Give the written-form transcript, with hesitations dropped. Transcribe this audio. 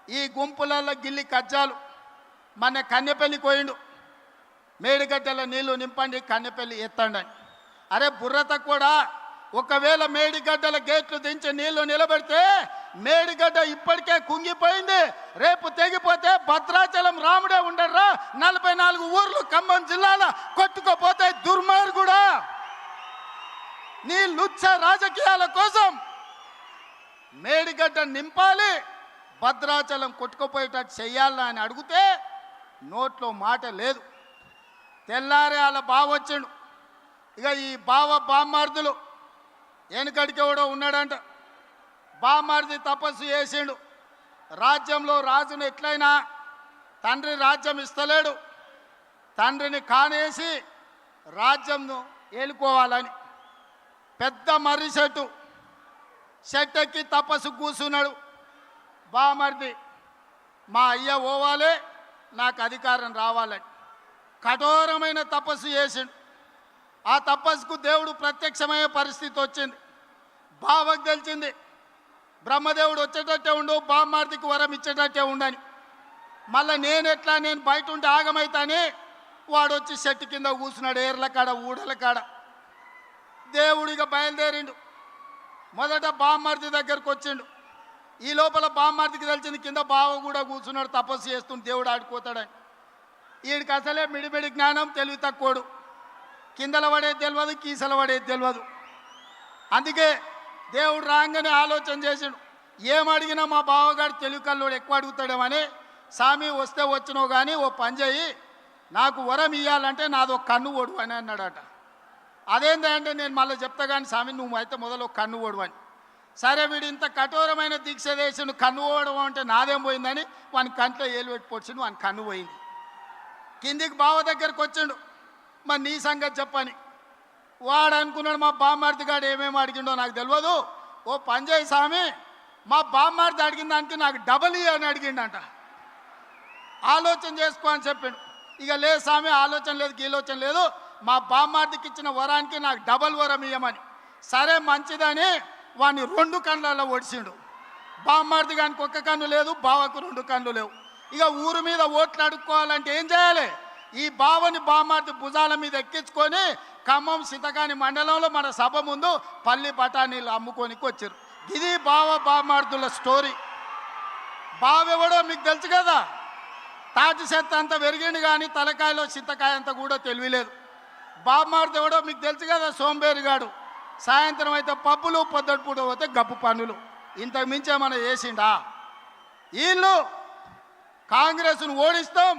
ఈ గుంపులలో గిల్లి కజ్జాలు మన కన్నెపల్లి కోయిండు, మేడిగడ్డల నీళ్లు నింపండి కన్నెపల్లి ఎత్తండి అని. అరే బుర్రత కూడా, ఒకవేళ మేడిగడ్డల గేట్లు దించి నీళ్లు నిలబెడితే మేడిగడ్డ ఇప్పటికే కుంగిపోయింది, రేపు తెగిపోతే భద్రాచలం రాముడే ఉండర్రా, 44 ఊర్లు ఖమ్మం జిల్లాలో కొట్టుకోపోతే దుర్మార్గుడా. నీ లుచ్చ రాజకీయాల కోసం మేడిగడ్డ నింపాలి, భద్రాచలం కొట్టుకుపోయేటట్టు చెయ్యాలా అని అడిగితే నోట్లో మాట లేదు. తెల్లారే వాళ్ళ బావ వచ్చిండు. ఇక ఈ బామ్మార్దులు వెనుకడికి ఎవడో ఉన్నాడంట, బామ్మార్ది తపస్సు చేసిండు. రాజ్యంలో రాజును ఎట్లయినా తండ్రి రాజ్యం ఇస్తలేడు, తండ్రిని కానేసి రాజ్యంను ఏలుకోవాలని పెద్ద మర్రి చెట్టు ఎక్కి తపస్సు కూర్చున్నాడు. బామర్ది మా అయ్య పోవాలి, నాకు అధికారం రావాలని కఠోరమైన తపస్సు చేసిండు. ఆ తపస్సుకు దేవుడు ప్రత్యక్షమయ్యే పరిస్థితి వచ్చింది. బావకు తెలిసింది బ్రహ్మదేవుడు వచ్చేటట్టే ఉండు, బామ్మార్దికి వరం ఇచ్చేటట్టే ఉండని. మళ్ళీ నేను బయట ఉంటే ఆగమైతాని వాడు వచ్చి చెట్టు కింద కూర్చున్నాడు, ఏర్ల కాడ ఊడల కాడ. దేవుడిగా బయలుదేరిండు. మొదట బామ్మార్ది దగ్గరకు వచ్చిండు. ఈ లోపల బామ్మార్దికి తెలిసింది కింద బావ కూడా కూర్చున్నాడు, తపస్సు చేస్తుంటే దేవుడు ఆడిపోతాడని. వీడికి అసలే మిడిమిడి జ్ఞానం, తెలివి తక్కువడు, కిందల పడేది తెలియదు, కీసల పడేది తెలియదు. అందుకే దేవుడు రాగానే ఆలోచన చేసిండు, ఏమడిగినా మా బావగాడు తెలివి కల్లోడు ఎక్కువ అడుగుతాడేమని, స్వామి వస్తే వచ్చినావు కానీ ఓ పని చేయి, నాకు వరం ఇవ్వాలంటే నాదో కన్ను ఓడు అని అన్నాడట. అదేంటంటే నేను మళ్ళీ చెప్తా కానీ స్వామి నువ్వు అయితే మొదలు కన్ను ఓడు అని. సరే వీడు ఇంత కఠోరమైన దీక్ష చేసిండు, కన్ను ఓడడం అంటే నాదేం పోయిందని వాని కంట్లో ఏలు పెట్టి పొడిచిండు, వాని కన్ను పోయింది. కిందికి బావ దగ్గరకు వచ్చిండు, మరి నీ సంగతి చెప్పని. వాడు అనుకున్నాడు మా బామ్మార్ది గాడు ఏమేమి అడిగిండో నాకు తెలియదు, ఓ పని చేయి స్వామి, మా బామ్మార్ది అడిగిన దానికి నాకు డబల్ అని అడిగిండంట. ఆలోచన చేసుకో అని చెప్పిండు. ఇక లేదు స్వామి ఆలోచన లేదు గీలోచన లేదు, మా బామ్మార్దికి ఇచ్చిన వరానికి నాకు డబల్ వరం ఇవ్వమని. సరే మంచిదని వాడిని 2 కళ్ళల్లో ఒడిచిండు. బామ్మార్ది గానికి 1 కన్ను లేదు, బావకు 2 కన్ను లేవు. ఇక ఊరు మీద ఓట్లు అడుక్కోవాలంటే ఏం చేయాలి? ఈ బావని బామ్మార్ది భుజాల మీద ఎక్కించుకొని ఖమ్మం సింతకాని మండలంలో మన సభ ముందు పల్లి బఠానీలు అమ్ముకోనికి వచ్చారు. ఇది బామ్మార్దుల స్టోరీ. బావెవడో మీకు తెలుసు కదా, తాటి చెత్త అంత పెరిగిండు కానీ తలకాయలో చింతకాయ అంత కూడా తెలియలేదు. బామ్మార్ది ఎవడో మీకు తెలుసు కదా, సోంబేరిగాడు. సాయంత్రం అయితే పప్పులు, పొద్దుటిపూట పోతే గప్పు పనులు. ఇంతకు మించి ఏమైనా చేసిండా? వీళ్ళు కాంగ్రెస్ను ఓడిస్తాం,